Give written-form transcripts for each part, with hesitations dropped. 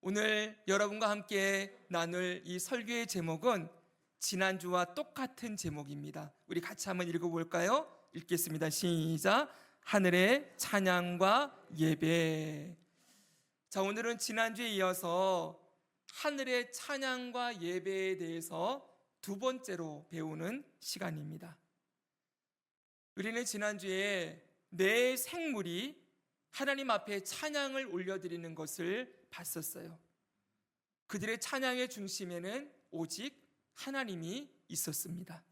오늘 여러분과 함께 나눌 이 설교의 제목은 지난주와 똑같은 제목입니다. 우리 같이 한번 읽어볼까요? 읽겠습니다. 시작. 하늘의 찬양과 예배. 자, 오늘은 지난주에 이어서 하늘의 찬양과 예배에 대해서 두 번째로 배우는 시간입니다. 우리는 지난주에 내 생물이 하나님 앞에 찬양을 올려드리는 것을 봤었어요. 그들의 찬양의 중심에는 오직 하나님이 있었습니다.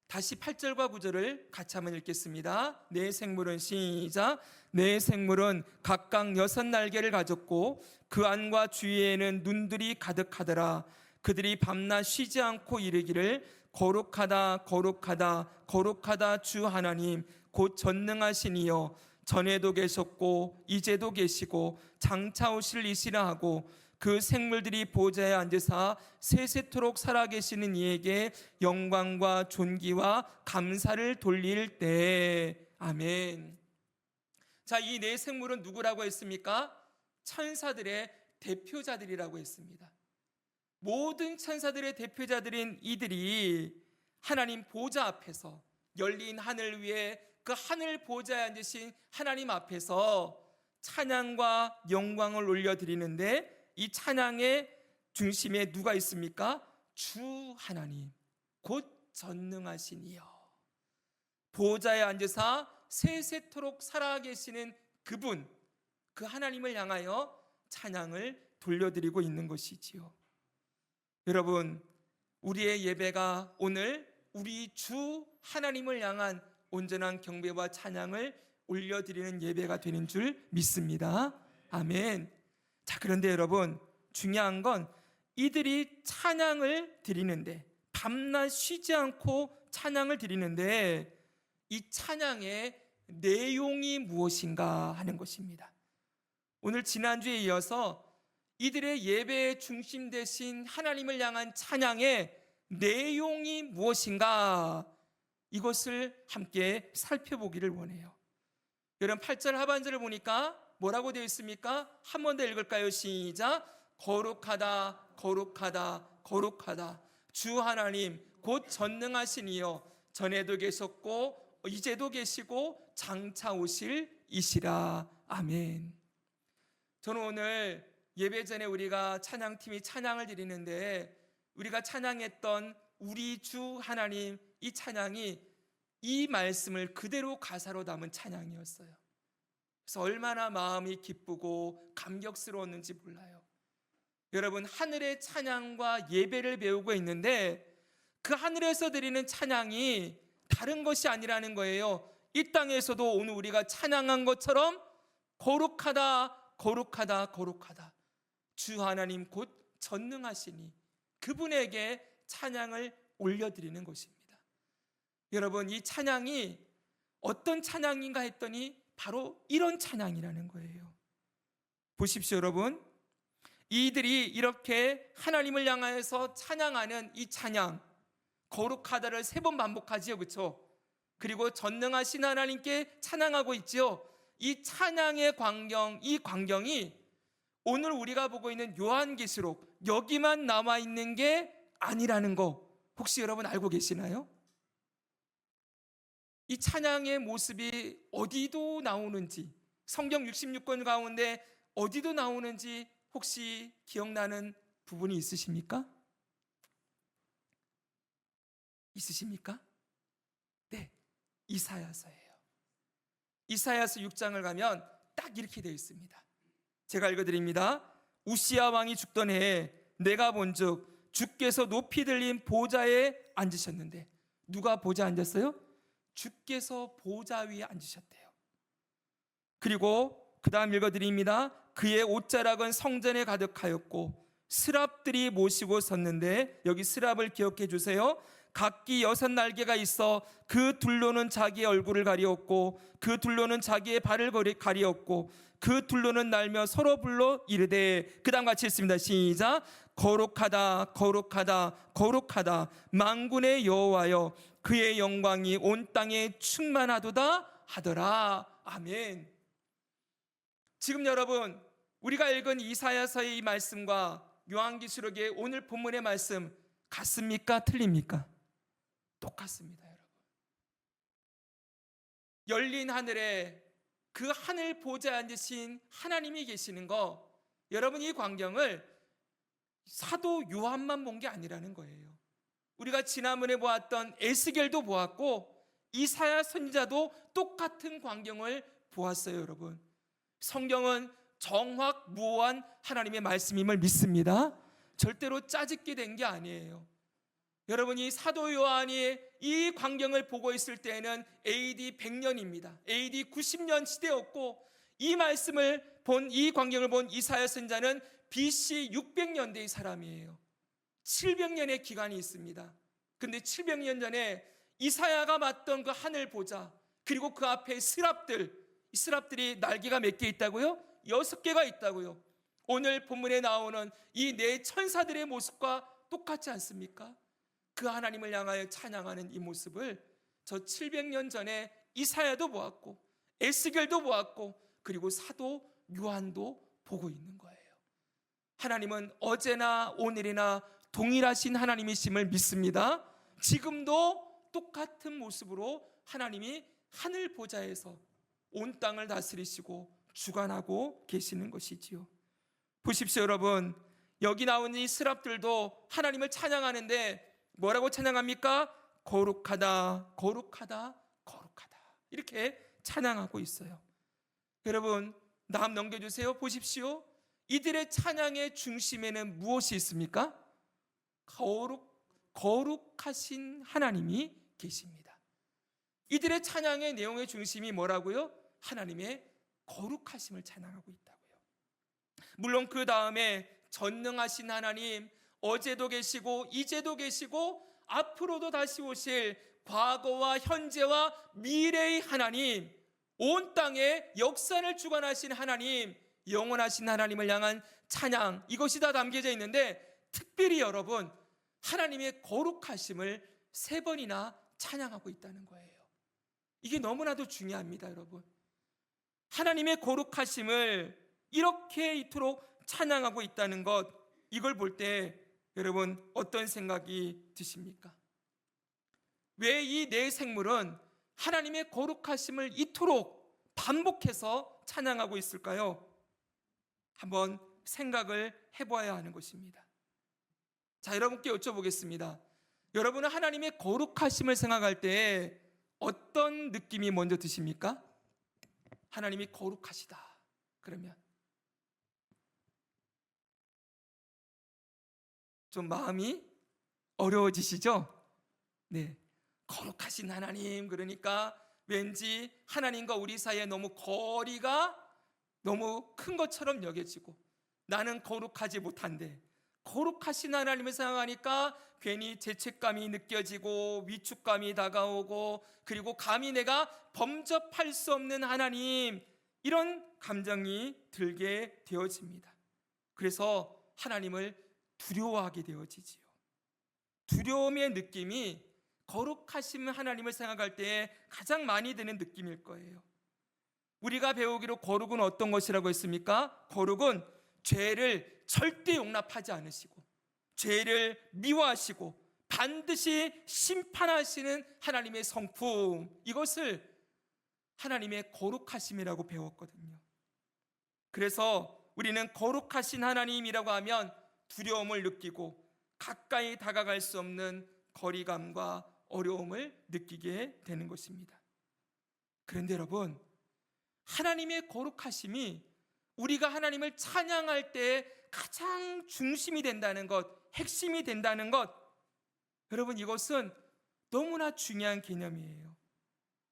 다시 8절과 9절을 같이 한번 읽겠습니다. 내 생물은 시작. 내 생물은 각각 6날개를 가졌고 그 안과 주위에는 눈들이 가득하더라. 그들이 밤낮 쉬지 않고 이르기를 거룩하다 거룩하다 거룩하다 주 하나님 곧 전능하신 이여 전에도 계셨고 이제도 계시고 장차 오실 이시라 하고 그 생물들이 보좌에 앉으사 세세토록 살아계시는 이에게 영광과 존귀와 감사를 돌릴 때. 아멘. 자, 이 네 생물은 누구라고 했습니까? 천사들의 대표자들이라고 했습니다. 모든 천사들의 대표자들인 이들이 하나님 보좌 앞에서 열린 하늘 위에 그 하늘 보좌에 앉으신 하나님 앞에서 찬양과 영광을 올려드리는데, 이 찬양의 중심에 누가 있습니까? 주 하나님 곧 전능하신 이여, 보좌에 앉으사 세세토록 살아계시는 그분, 그 하나님을 향하여 찬양을 돌려드리고 있는 것이지요. 여러분, 우리의 예배가 오늘 우리 주 하나님을 향한 온전한 경배와 찬양을 올려드리는 예배가 되는 줄 믿습니다. 아멘. 자, 그런데 여러분, 중요한 건 이들이 찬양을 드리는데, 밤낮 쉬지 않고 찬양을 드리는데, 이 찬양의 내용이 무엇인가 하는 것입니다. 오늘 지난주에 이어서 이들의 예배의 중심 되신 하나님을 향한 찬양의 내용이 무엇인가, 이것을 함께 살펴보기를 원해요. 여러분, 8절 하반절을 보니까 뭐라고 되어 있습니까? 한 번 더 읽을까요? 시작. 거룩하다 거룩하다 거룩하다 주 하나님 곧 전능하신 이여 전에도 계셨고 이제도 계시고 장차 오실 이시라. 아멘. 저는 오늘 예배 전에 우리가 찬양팀이 찬양을 드리는데, 우리가 찬양했던 우리 주 하나님, 이 찬양이 이 말씀을 그대로 가사로 담은 찬양이었어요. 그래서 얼마나 마음이 기쁘고 감격스러웠는지 몰라요. 여러분, 하늘의 찬양과 예배를 배우고 있는데 그 하늘에서 드리는 찬양이 다른 것이 아니라는 거예요. 이 땅에서도 오늘 우리가 찬양한 것처럼 거룩하다 거룩하다 거룩하다 주 하나님 곧 전능하시니 그분에게 찬양을 올려드리는 것입니다. 여러분, 이 찬양이 어떤 찬양인가 했더니 바로 이런 찬양이라는 거예요. 보십시오, 여러분. 이들이 이렇게 하나님을 향하여서 찬양하는 이 찬양, 거룩하다를 3번 반복하지요, 그렇죠? 그리고 전능하신 하나님께 찬양하고 있지요. 이 찬양의 광경, 이 광경이 오늘 우리가 보고 있는 요한계시록 여기만 남아있는 게 아니라는 거 혹시 여러분 알고 계시나요? 이 찬양의 모습이 어디도 나오는지, 성경 66권 가운데 어디도 나오는지 혹시 기억나는 부분이 있으십니까? 있으십니까? 네, 이사야서예요. 이사야서 6장을 가면 딱 이렇게 되어 있습니다. 제가 읽어드립니다. 우시야 왕이 죽던 해에 내가 본즉 주께서 높이 들린 보좌에 앉으셨는데, 누가 보좌에 앉았어요? 주께서 보좌 위에 앉으셨대요. 그리고 그 다음 읽어드립니다. 그의 옷자락은 성전에 가득하였고 스랍들이 모시고 섰는데, 여기 스랍을 기억해 주세요. 각기 6날개가 있어 그 둘로는 자기의 얼굴을 가리었고 그 둘로는 자기의 발을 가리었고 그 둘로는 날며 서로 불러 이르되, 그 다음 같이 읽습니다. 시작. 거룩하다 거룩하다 거룩하다 만군의 여호와여 그의 영광이 온 땅에 충만하도다 하더라. 아멘. 지금 여러분, 우리가 읽은 이사야서의 이 말씀과 요한계시록의 오늘 본문의 말씀 같습니까? 틀립니까? 똑같습니다, 여러분. 열린 하늘에 그 하늘 보좌에 앉으신 하나님이 계시는 거, 여러분 이 광경을 사도 요한만 본 게 아니라는 거예요. 우리가 지난번에 보았던 에스겔도 보았고 이사야 선지자도 똑같은 광경을 보았어요, 여러분. 성경은 정확무오한 하나님의 말씀임을 믿습니다. 절대로 짜집게 된 게 아니에요. 여러분이 사도 요한이 이 광경을 보고 있을 때에는 AD 100년입니다. AD 90년 시대였고 이 말씀을 본, 이 광경을 본 이사야 선지자는 BC 600년대의 사람이에요. 700년의 기간이 있습니다. 근데 700년 전에 이사야가 봤던 그 하늘 보좌, 그리고 그 앞에 스랍들, 이 스랍들이 날개가 몇 개 있다고요? 6개가 있다고요. 오늘 본문에 나오는 이 네 천사들의 모습과 똑같지 않습니까? 그 하나님을 향하여 찬양하는 이 모습을 저 700년 전에 이사야도 보았고 에스겔도 보았고 그리고 사도 요한도 보고 있는 거예요. 하나님은 어제나 오늘이나 동일하신 하나님이심을 믿습니다. 지금도 똑같은 모습으로 하나님이 하늘 보좌에서 온 땅을 다스리시고 주관하고 계시는 것이지요. 보십시오, 여러분. 여기 나온 이 스랍들도 하나님을 찬양하는데 뭐라고 찬양합니까? 거룩하다, 거룩하다, 거룩하다, 이렇게 찬양하고 있어요. 여러분, 다음 넘겨주세요. 보십시오. 이들의 찬양의 중심에는 무엇이 있습니까? 거룩하신 하나님이 계십니다. 이들의 찬양의 내용의 중심이 뭐라고요? 하나님의 거룩하심을 찬양하고 있다고요. 물론 그 다음에 전능하신 하나님, 어제도 계시고 이제도 계시고 앞으로도 다시 오실 과거와 현재와 미래의 하나님, 온 땅에 역사를 주관하신 하나님, 영원하신 하나님을 향한 찬양, 이것이 다 담겨져 있는데 특별히 여러분, 하나님의 거룩하심을 3번이나 찬양하고 있다는 거예요. 이게 너무나도 중요합니다, 여러분. 하나님의 거룩하심을 이렇게 이토록 찬양하고 있다는 것, 이걸 볼 때 여러분 어떤 생각이 드십니까? 왜 이 네 생물은 하나님의 거룩하심을 이토록 반복해서 찬양하고 있을까요? 한번 생각을 해봐야 하는 것입니다. 자, 여러분께 여쭤보겠습니다. 여러분은 하나님의 거룩하심을 생각할 때 어떤 느낌이 먼저 드십니까? 하나님이 거룩하시다 그러면 좀 마음이 어려워지시죠? 네, 거룩하신 하나님, 그러니까 왠지 하나님과 우리 사이에 너무 거리가 너무 큰 것처럼 여겨지고 나는 거룩하지 못한데 거룩하신 하나님을 생각하니까 괜히 죄책감이 느껴지고 위축감이 다가오고 그리고 감히 내가 범접할 수 없는 하나님, 이런 감정이 들게 되어집니다. 그래서 하나님을 두려워하게 되어지지요. 두려움의 느낌이 거룩하신 하나님을 생각할 때 가장 많이 드는 느낌일 거예요. 우리가 배우기로 거룩은 어떤 것이라고 했습니까? 거룩은 죄를 절대 용납하지 않으시고 죄를 미워하시고 반드시 심판하시는 하나님의 성품, 이것을 하나님의 거룩하심이라고 배웠거든요. 그래서 우리는 거룩하신 하나님이라고 하면 두려움을 느끼고 가까이 다가갈 수 없는 거리감과 어려움을 느끼게 되는 것입니다. 그런데 여러분, 하나님의 거룩하심이 우리가 하나님을 찬양할 때 가장 중심이 된다는 것, 핵심이 된다는 것, 여러분 이것은 너무나 중요한 개념이에요.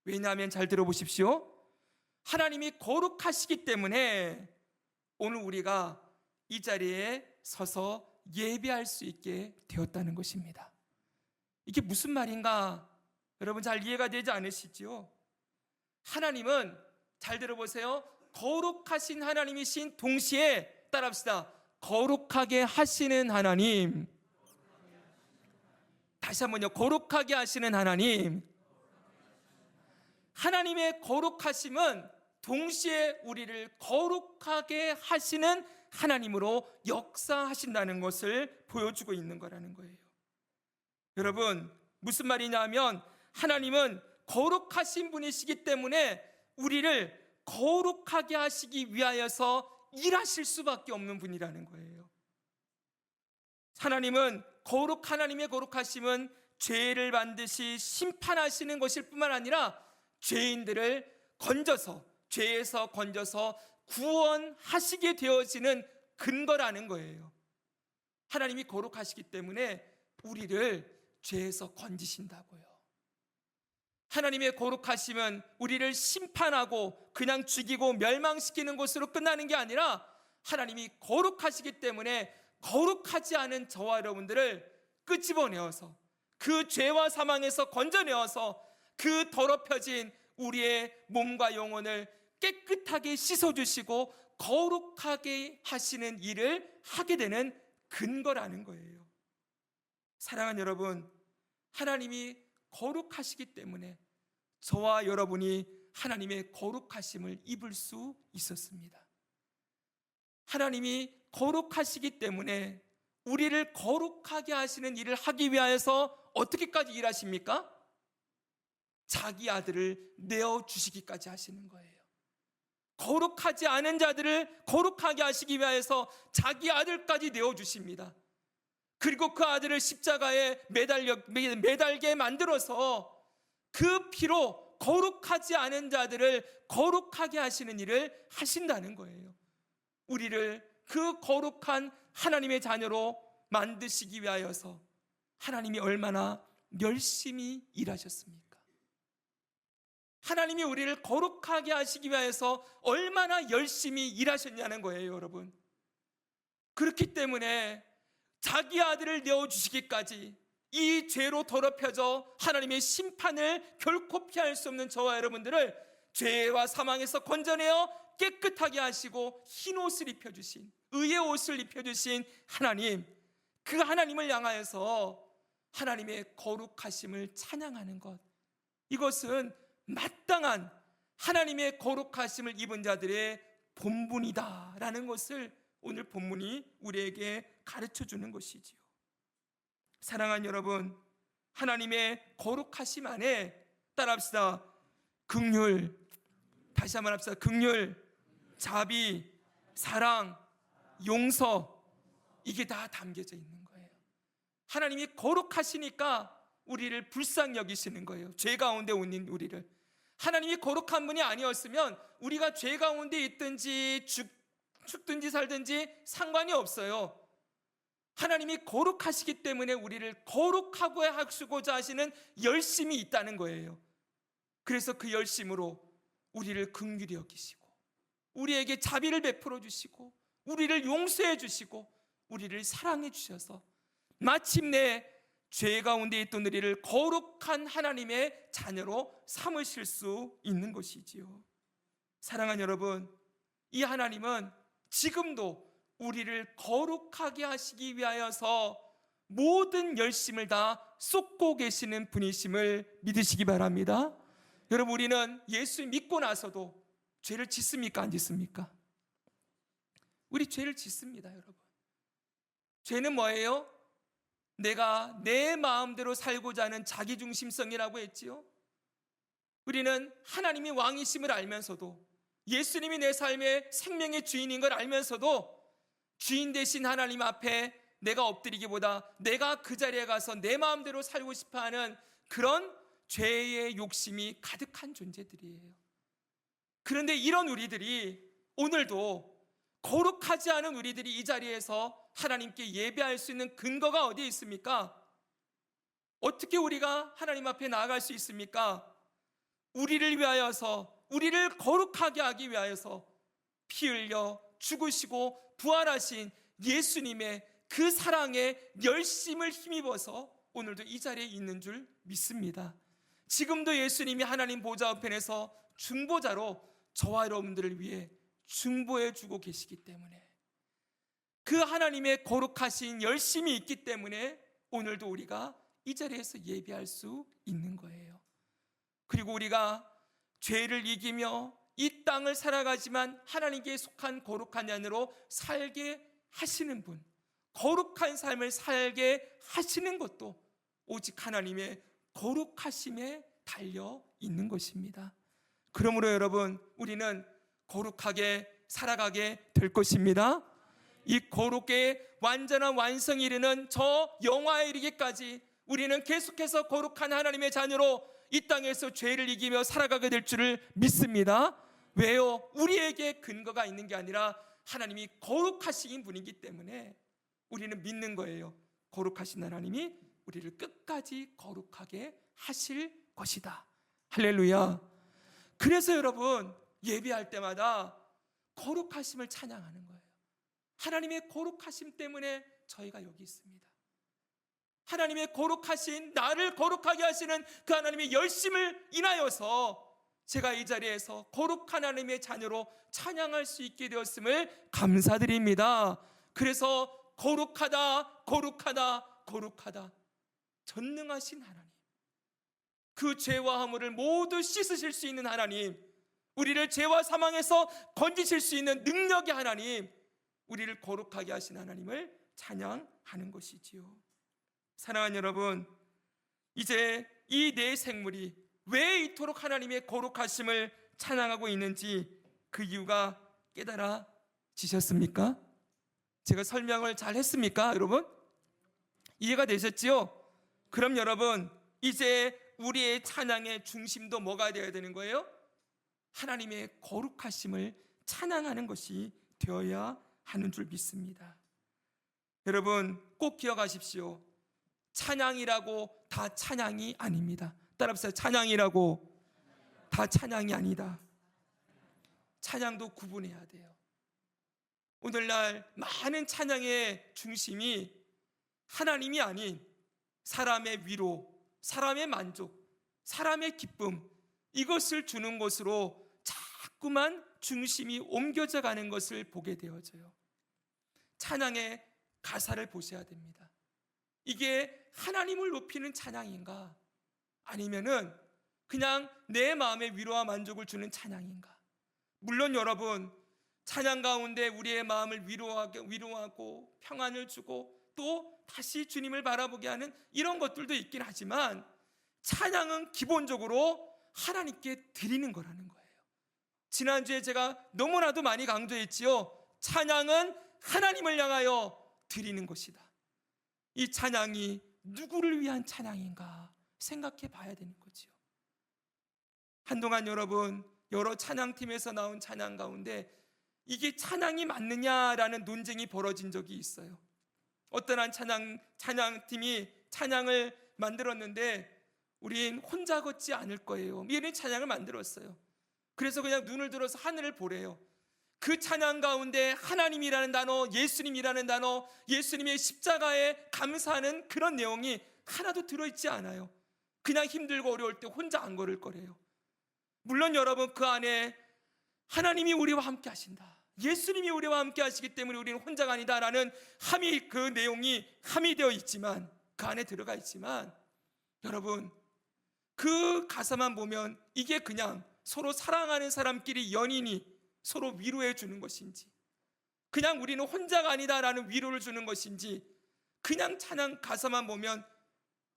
왜냐하면 잘 들어보십시오. 하나님이 거룩하시기 때문에 오늘 우리가 이 자리에 서서 예배할 수 있게 되었다는 것입니다. 이게 무슨 말인가? 여러분 잘 이해가 되지 않으시죠? 하나님은, 잘 들어보세요, 거룩하신 하나님이신 동시에, 따라합시다, 거룩하게 하시는 하나님. 다시 한번요, 거룩하게 하시는 하나님. 하나님의 거룩하심은 동시에 우리를 거룩하게 하시는 하나님으로 역사하신다는 것을 보여주고 있는 거라는 거예요. 여러분, 무슨 말이냐면 하나님은 거룩하신 분이시기 때문에 우리를 거룩하게 하시기 위하여서 일하실 수밖에 없는 분이라는 거예요. 하나님은 하나님의 거룩하심은 죄를 반드시 심판하시는 것일 뿐만 아니라 죄인들을 죄에서 건져서 구원하시게 되어지는 근거라는 거예요. 하나님이 거룩하시기 때문에 우리를 죄에서 건지신다고요. 하나님의 거룩하심은 우리를 심판하고 그냥 죽이고 멸망시키는 것으로 끝나는 게 아니라 하나님이 거룩하시기 때문에 거룩하지 않은 저와 여러분들을 끄집어내어서 그 죄와 사망에서 건져내어서 그 더럽혀진 우리의 몸과 영혼을 깨끗하게 씻어주시고 거룩하게 하시는 일을 하게 되는 근거라는 거예요. 사랑하는 여러분, 하나님이 거룩하시기 때문에 저와 여러분이 하나님의 거룩하심을 입을 수 있었습니다. 하나님이 거룩하시기 때문에 우리를 거룩하게 하시는 일을 하기 위하여서 어떻게까지 일하십니까? 자기 아들을 내어주시기까지 하시는 거예요. 거룩하지 않은 자들을 거룩하게 하시기 위하여서 자기 아들까지 내어주십니다. 그리고 그 아들을 십자가에 매달게 만들어서 그 피로 거룩하지 않은 자들을 거룩하게 하시는 일을 하신다는 거예요. 우리를 그 거룩한 하나님의 자녀로 만드시기 위하여서 하나님이 얼마나 열심히 일하셨습니까? 하나님이 우리를 거룩하게 하시기 위해서 얼마나 열심히 일하셨냐는 거예요, 여러분. 그렇기 때문에 자기 아들을 내어주시기까지 이 죄로 더럽혀져 하나님의 심판을 결코 피할 수 없는 저와 여러분들을 죄와 사망에서 건져내어 깨끗하게 하시고 흰 옷을 입혀주신, 의의 옷을 입혀주신 하나님, 그 하나님을 향하여서 하나님의 거룩하심을 찬양하는 것, 이것은 마땅한 하나님의 거룩하심을 입은 자들의 본분이다라는 것을 오늘 본문이 우리에게 가르쳐주는 것이지요. 사랑하는 여러분, 하나님의 거룩하심 안에 따라합시다. 긍휼, 다시 한번 합시다. 긍휼, 자비, 사랑, 용서, 이게 다 담겨져 있는 거예요. 하나님이 거룩하시니까 우리를 불쌍히 여기시는 거예요. 죄 가운데 있는 우리를. 하나님이 거룩한 분이 아니었으면 우리가 죄 가운데 있든지 죽든지 살든지 상관이 없어요. 하나님이 거룩하시기 때문에 우리를 거룩하고 하시고자 하시는 열심이 있다는 거예요. 그래서 그 열심으로 우리를 긍휼히 여기시고 우리에게 자비를 베풀어 주시고 우리를 용서해 주시고 우리를 사랑해 주셔서 마침내 죄 가운데 있던 우리를 거룩한 하나님의 자녀로 삼으실 수 있는 것이지요. 사랑하는 여러분, 이 하나님은 지금도 우리를 거룩하게 하시기 위하여서 모든 열심을 다 쏟고 계시는 분이심을 믿으시기 바랍니다. 여러분, 우리는 예수 믿고 나서도 죄를 짓습니까? 안 짓습니까? 우리 죄를 짓습니다, 여러분. 죄는 뭐예요? 내가 내 마음대로 살고자 하는 자기중심성이라고 했지요. 우리는 하나님이 왕이심을 알면서도, 예수님이 내 삶의 생명의 주인인 걸 알면서도 주인 되신 하나님 앞에 내가 엎드리기보다 내가 그 자리에 가서 내 마음대로 살고 싶어하는 그런 죄의 욕심이 가득한 존재들이에요. 그런데 이런 우리들이 오늘도 거룩하지 않은 우리들이 이 자리에서 하나님께 예배할 수 있는 근거가 어디에 있습니까? 어떻게 우리가 하나님 앞에 나아갈 수 있습니까? 우리를 위하여서, 우리를 거룩하게 하기 위하여서 피 흘려 죽으시고 부활하신 예수님의 그 사랑에 열심을 힘입어서 오늘도 이 자리에 있는 줄 믿습니다. 지금도 예수님이 하나님 보좌 우편에서 중보자로 저와 여러분들을 위해 중보해 주고 계시기 때문에, 그 하나님의 거룩하신 열심이 있기 때문에 오늘도 우리가 이 자리에서 예배할 수 있는 거예요. 그리고 우리가 죄를 이기며 이 땅을 살아가지만 하나님께 속한 거룩한 자녀로 살게 하시는 분, 거룩한 삶을 살게 하시는 것도 오직 하나님의 거룩하심에 달려 있는 것입니다. 그러므로 여러분, 우리는 거룩하게 살아가게 될 것입니다. 이 거룩의 완전한 완성에 이르는 저 영화에 이르기까지 우리는 계속해서 거룩한 하나님의 자녀로 이 땅에서 죄를 이기며 살아가게 될 줄을 믿습니다. 왜요? 우리에게 근거가 있는 게 아니라 하나님이 거룩하신 분이기 때문에 우리는 믿는 거예요. 거룩하신 하나님이 우리를 끝까지 거룩하게 하실 것이다. 할렐루야. 그래서 여러분, 예배할 때마다 거룩하심을 찬양하는 거예요. 하나님의 거룩하심 때문에 저희가 여기 있습니다. 하나님의 거룩하신, 나를 거룩하게 하시는 그 하나님의 열심을 인하여서 제가 이 자리에서 거룩한 하나님의 자녀로 찬양할 수 있게 되었음을 감사드립니다. 그래서 거룩하다, 거룩하다, 거룩하다. 전능하신 하나님, 그 죄와 허물을 모두 씻으실 수 있는 하나님, 우리를 죄와 사망에서 건지실 수 있는 능력의 하나님, 우리를 거룩하게 하신 하나님을 찬양하는 것이지요. 사랑하는 여러분, 이제 이 네 생물이 왜 이토록 하나님의 거룩하심을 찬양하고 있는지 그 이유가 깨달아지셨습니까? 제가 설명을 잘 했습니까, 여러분? 이해가 되셨지요? 그럼 여러분, 이제 우리의 찬양의 중심도 뭐가 되어야 되는 거예요? 하나님의 거룩하심을 찬양하는 것이 되어야 하는 줄 믿습니다. 여러분, 꼭 기억하십시오. 찬양이라고 다 찬양이 아닙니다. 따라합시다. 찬양이라고 다 찬양이 아니다. 찬양도 구분해야 돼요. 오늘날 많은 찬양의 중심이 하나님이 아닌 사람의 위로, 사람의 만족, 사람의 기쁨, 이것을 주는 것으로 자꾸만 중심이 옮겨져 가는 것을 보게 되어져요. 찬양의 가사를 보셔야 됩니다. 이게 하나님을 높이는 찬양인가? 아니면은 그냥 내 마음의 위로와 만족을 주는 찬양인가? 물론 여러분, 찬양 가운데 우리의 마음을 위로하고 평안을 주고 또 다시 주님을 바라보게 하는 이런 것들도 있긴 하지만, 찬양은 기본적으로 하나님께 드리는 거라는 거예요. 지난주에 제가 너무나도 많이 강조했지요. 찬양은 하나님을 향하여 드리는 것이다. 이 찬양이 누구를 위한 찬양인가 생각해 봐야 되는 거지요. 한동안 여러분, 여러 찬양팀에서 나온 찬양 가운데 이게 찬양이 맞느냐라는 논쟁이 벌어진 적이 있어요. 어떤 한 찬양팀이 찬양을 만들었는데 우린 혼자 걷지 않을 거예요, 이런 찬양을 만들었어요. 그래서 그냥 눈을 들어서 하늘을 보래요. 그 찬양 가운데 하나님이라는 단어, 예수님이라는 단어, 예수님의 십자가에 감사하는 그런 내용이 하나도 들어있지 않아요. 그냥 힘들고 어려울 때 혼자 안 걸을 거래요. 물론 여러분, 그 안에 하나님이 우리와 함께 하신다, 예수님이 우리와 함께 하시기 때문에 우리는 혼자가 아니다라는 함이, 그 내용이 함이 되어 있지만, 그 안에 들어가 있지만, 여러분, 그 가사만 보면 이게 그냥 서로 사랑하는 사람끼리, 연인이 서로 위로해 주는 것인지, 그냥 우리는 혼자가 아니다라는 위로를 주는 것인지, 그냥 찬양 가사만 보면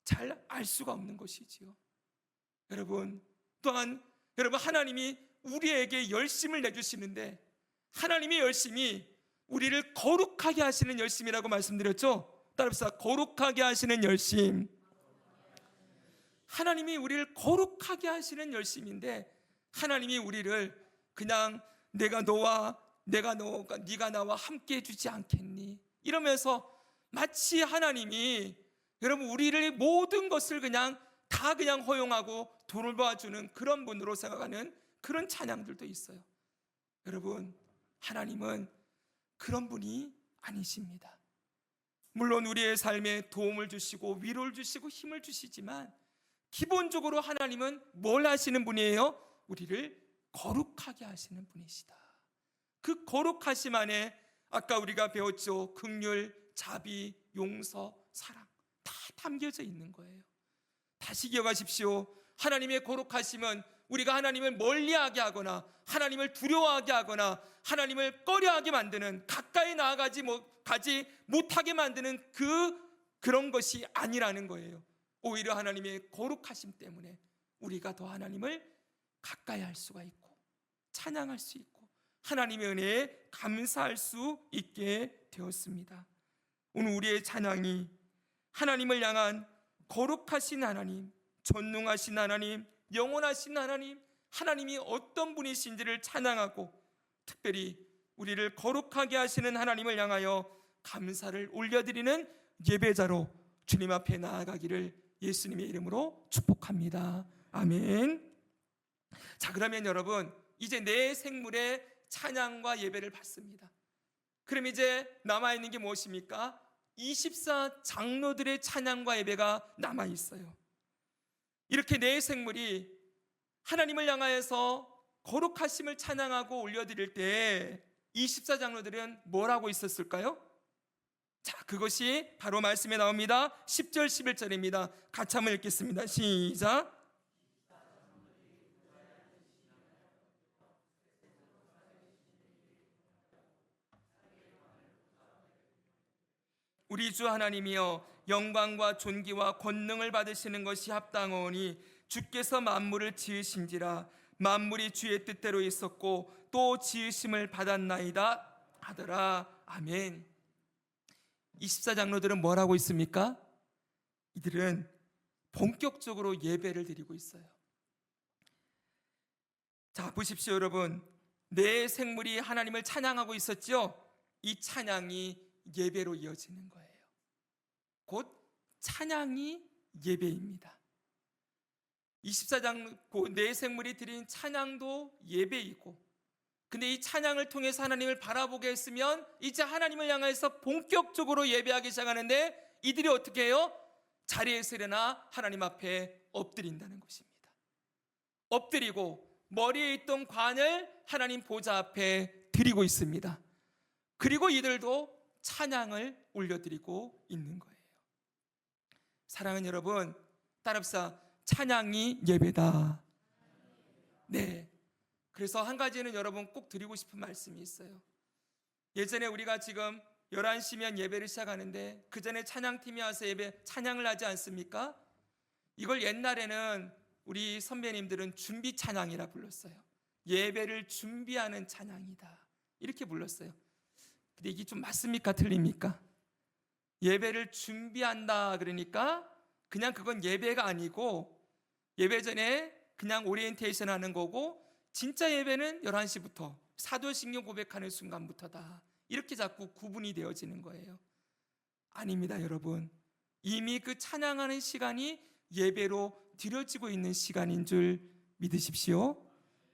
잘 알 수가 없는 것이지요. 여러분, 또한 여러분, 하나님이 우리에게 열심을 내주시는데, 하나님의 열심이 우리를 거룩하게 하시는 열심이라고 말씀드렸죠. 따라합시다. 거룩하게 하시는 열심. 하나님이 우리를 거룩하게 하시는 열심인데, 하나님이 우리를 그냥 네가 나와 함께 해주지 않겠니? 이러면서 마치 하나님이 여러분 우리를 모든 것을 그냥 허용하고 돌봐주는 그런 분으로 생각하는 그런 찬양들도 있어요. 여러분, 하나님은 그런 분이 아니십니다. 물론 우리의 삶에 도움을 주시고 위로를 주시고 힘을 주시지만, 기본적으로 하나님은 뭘 하시는 분이에요? 우리를 거룩하게 하시는 분이시다. 그 거룩하심 안에 아까 우리가 배웠죠. 긍휼, 자비, 용서, 사랑 다 담겨져 있는 거예요. 다시 기억하십시오. 하나님의 거룩하심은 우리가 하나님을 멀리하게 하거나 하나님을 두려워하게 하거나 하나님을 꺼려하게 만드는, 가까이 가지 못하게 만드는 그런 것이 아니라는 거예요. 오히려 하나님의 거룩하심 때문에 우리가 더 하나님을 가까이 할 수가 있고 찬양할 수 있고 하나님의 은혜에 감사할 수 있게 되었습니다. 오늘 우리의 찬양이 하나님을 향한 거룩하신 하나님, 전능하신 하나님, 영원하신 하나님, 하나님이 어떤 분이신지를 찬양하고 특별히 우리를 거룩하게 하시는 하나님을 향하여 감사를 올려드리는 예배자로 주님 앞에 나아가기를 예수님의 이름으로 축복합니다. 아멘. 자, 그러면 여러분, 이제 내 생물의 찬양과 예배를 받습니다. 그럼 이제 남아있는 게 무엇입니까? 24장로들의 찬양과 예배가 남아있어요. 이렇게 내 생물이 하나님을 향하여서 거룩하심을 찬양하고 올려드릴 때 24장로들은 뭘 하고 있었을까요? 자, 그것이 바로 말씀에 나옵니다. 10절 11절입니다. 같이 한번 읽겠습니다. 시작. 우리 주 하나님이여, 영광과 존귀와 권능을 받으시는 것이 합당하오니 주께서 만물을 지으신지라. 만물이 주의 뜻대로 있었고 또 지으심을 받았나이다 하더라. 아멘. 24장로들은 뭘 하고 있습니까? 이들은 본격적으로 예배를 드리고 있어요. 자, 보십시오 여러분. 내 생물이 하나님을 찬양하고 있었죠? 이 찬양이 예배로 이어지는 거예요. 곧 찬양이 예배입니다. 24장 내 생물이 드린 찬양도 예배이고, 근데 이 찬양을 통해서 하나님을 바라보게 했으면 이제 하나님을 향해서 본격적으로 예배하기 시작하는데 이들이 어떻게 해요? 자리에서 일어나 하나님 앞에 엎드린다는 것입니다. 엎드리고 머리에 있던 관을 하나님 보좌 앞에 드리고 있습니다. 그리고 이들도 찬양을 올려드리고 있는 거예요. 사랑하는 여러분, 따라합시다. 찬양이 예배다. 네. 그래서 한 가지는 여러분 꼭 드리고 싶은 말씀이 있어요. 예전에 우리가 지금 11시면 예배를 시작하는데 그 전에 찬양팀이 와서 찬양을 하지 않습니까? 이걸 옛날에는 우리 선배님들은 준비 찬양이라 불렀어요. 예배를 준비하는 찬양이다, 이렇게 불렀어요. 근데 이게 좀 맞습니까? 틀립니까? 예배를 준비한다 그러니까 그냥 그건 예배가 아니고 예배 전에 그냥 오리엔테이션 하는 거고, 진짜 예배는 11시부터 사도신경 고백하는 순간부터다, 이렇게 자꾸 구분이 되어지는 거예요. 아닙니다 여러분. 이미 그 찬양하는 시간이 예배로 드려지고 있는 시간인 줄 믿으십시오.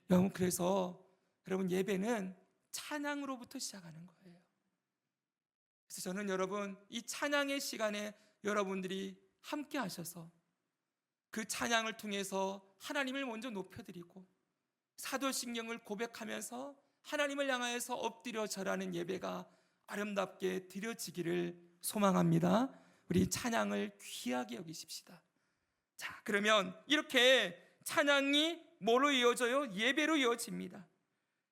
여러분, 그래서 여러분 예배는 찬양으로부터 시작하는 거예요. 그래서 저는 여러분 이 찬양의 시간에 여러분들이 함께 하셔서 그 찬양을 통해서 하나님을 먼저 높여드리고 사도신경을 고백하면서 하나님을 향하여서 엎드려 절하는 예배가 아름답게 드려지기를 소망합니다. 우리 찬양을 귀하게 여기십시다. 자, 그러면 이렇게 찬양이 뭐로 이어져요? 예배로 이어집니다.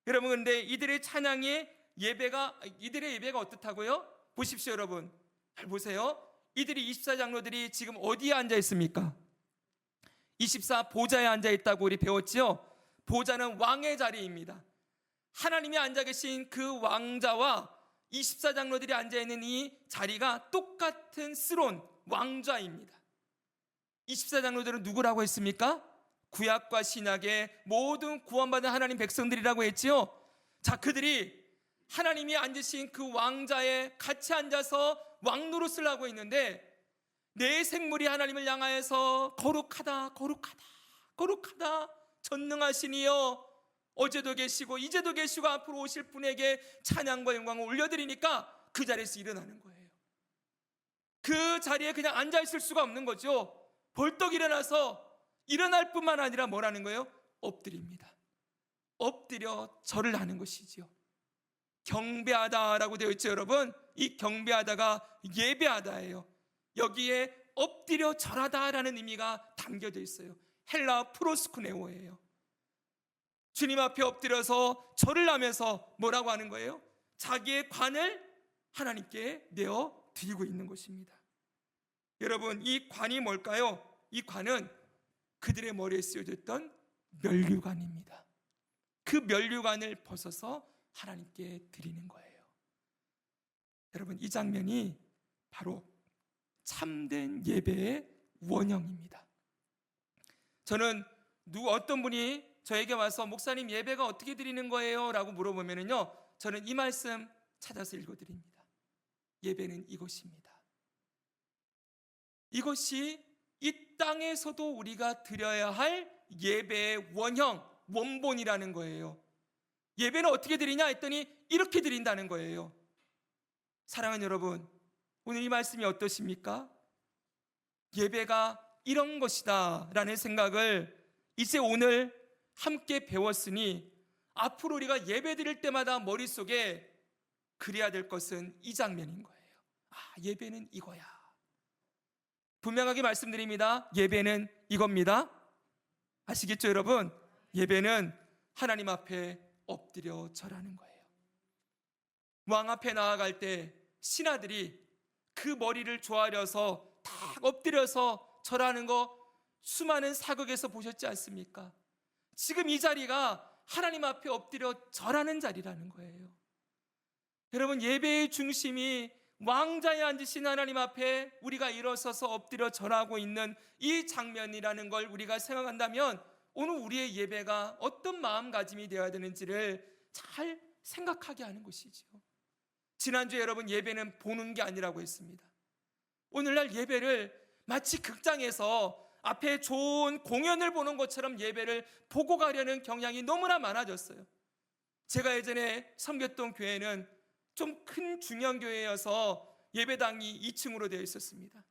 여러분, 근데 이들의 예배가 어떻다고요? 보십시오 여러분. 잘 보세요. 이들이 24장로들이 지금 어디에 앉아 있습니까? 24 보좌에 앉아 있다고 우리 배웠죠? 보좌는 왕의 자리입니다. 하나님이 앉아 계신 그 왕자와 24장로들이 앉아 있는 이 자리가 똑같은 스론 왕좌입니다. 24장로들은 누구라고 했습니까? 구약과 신약의 모든 구원받은 하나님 백성들이라고 했지요. 자, 그들이 하나님이 앉으신 그 왕자에 같이 앉아서 왕노릇을 하고 있는데 내 생물이 하나님을 향하여서 거룩하다, 거룩하다, 거룩하다, 전능하시니여, 어제도 계시고 이제도 계시고 앞으로 오실 분에게 찬양과 영광을 올려드리니까 그 자리에서 일어나는 거예요. 그 자리에 그냥 앉아있을 수가 없는 거죠. 벌떡 일어나서 일어날 뿐만 아니라 뭐라는 거예요? 엎드립니다. 엎드려 절을 하는 것이지요. 경배하다라고 되어 있죠 여러분. 이 경배하다가 예배하다예요. 여기에 엎드려 절하다라는 의미가 담겨져 있어요. 헬라 프로스쿠네오예요. 주님 앞에 엎드려서 절을 하면서 뭐라고 하는 거예요? 자기의 관을 하나님께 내어 드리고 있는 것입니다. 여러분, 이 관이 뭘까요? 이 관은 그들의 머리에 쓰여졌던 면류관입니다. 그 면류관을 벗어서 하나님께 드리는 거예요. 여러분, 이 장면이 바로 참된 예배의 원형입니다. 저는 어떤 분이 저에게 와서 목사님 예배가 어떻게 드리는 거예요? 라고 물어보면요, 저는 이 말씀 찾아서 읽어드립니다. 예배는 이것입니다. 이것이 이 땅에서도 우리가 드려야 할 예배의 원형, 원본이라는 거예요. 예배는 어떻게 드리냐 했더니 이렇게 드린다는 거예요. 사랑하는 여러분, 오늘 이 말씀이 어떠십니까? 예배가 이런 것이다 라는 생각을 이제 오늘 함께 배웠으니 앞으로 우리가 예배 드릴 때마다 머릿속에 그려야 될 것은 이 장면인 거예요. 예배는 이거야. 분명하게 말씀드립니다. 예배는 이겁니다. 아시겠죠, 여러분? 예배는 하나님 앞에 엎드려 절하는 거예요. 왕 앞에 나아갈 때 신하들이 그 머리를 조아려서 딱 엎드려서 절하는 거 수많은 사극에서 보셨지 않습니까? 지금 이 자리가 하나님 앞에 엎드려 절하는 자리라는 거예요. 여러분, 예배의 중심이 왕자에 앉으신 하나님 앞에 우리가 일어서서 엎드려 절하고 있는 이 장면이라는 걸 우리가 생각한다면 오늘 우리의 예배가 어떤 마음가짐이 되어야 되는지를 잘 생각하게 하는 것이죠. 지난주에 여러분, 예배는 보는 게 아니라고 했습니다. 오늘날 예배를 마치 극장에서 앞에 좋은 공연을 보는 것처럼 예배를 보고 가려는 경향이 너무나 많아졌어요. 제가 예전에 섬겼던 교회는 좀 큰 중형교회여서 예배당이 2층으로 되어 있었습니다.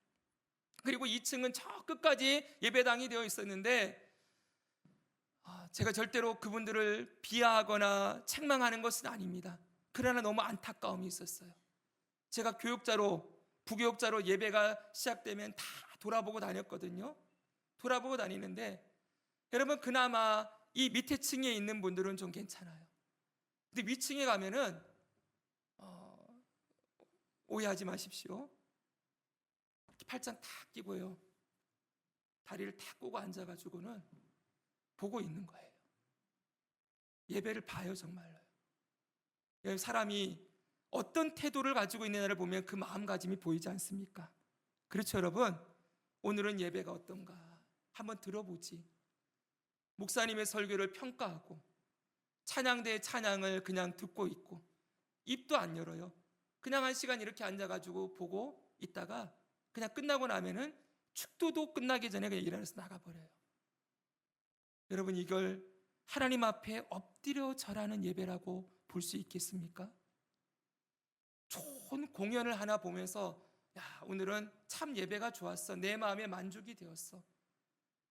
그리고 2층은 저 끝까지 예배당이 되어 있었는데 제가 절대로 그분들을 비하하거나 책망하는 것은 아닙니다. 그러나 너무 안타까움이 있었어요. 제가 부교육자로 예배가 시작되면 다 돌아보고 다녔거든요. 돌아보고 다니는데 여러분, 그나마 이 밑에 층에 있는 분들은 좀 괜찮아요. 근데 위층에 가면은 오해하지 마십시오. 팔짱 탁 끼고요, 다리를 탁 꼬고 앉아가지고는 보고 있는 거예요. 예배를 봐요, 정말로요. 사람이 어떤 태도를 가지고 있느냐를 보면 그 마음가짐이 보이지 않습니까? 그렇죠, 여러분? 오늘은 예배가 어떤가 한번 들어보지. 목사님의 설교를 평가하고 찬양대의 찬양을 그냥 듣고 있고 입도 안 열어요. 그냥 한 시간 이렇게 앉아가지고 보고 있다가 그냥 끝나고 나면은 축도도 끝나기 전에 그냥 일어나서 나가버려요. 여러분, 이걸 하나님 앞에 엎드려 절하는 예배라고 볼 수 있겠습니까? 좋은 공연을 하나 보면서 오늘은 참 예배가 좋았어, 내 마음에 만족이 되었어,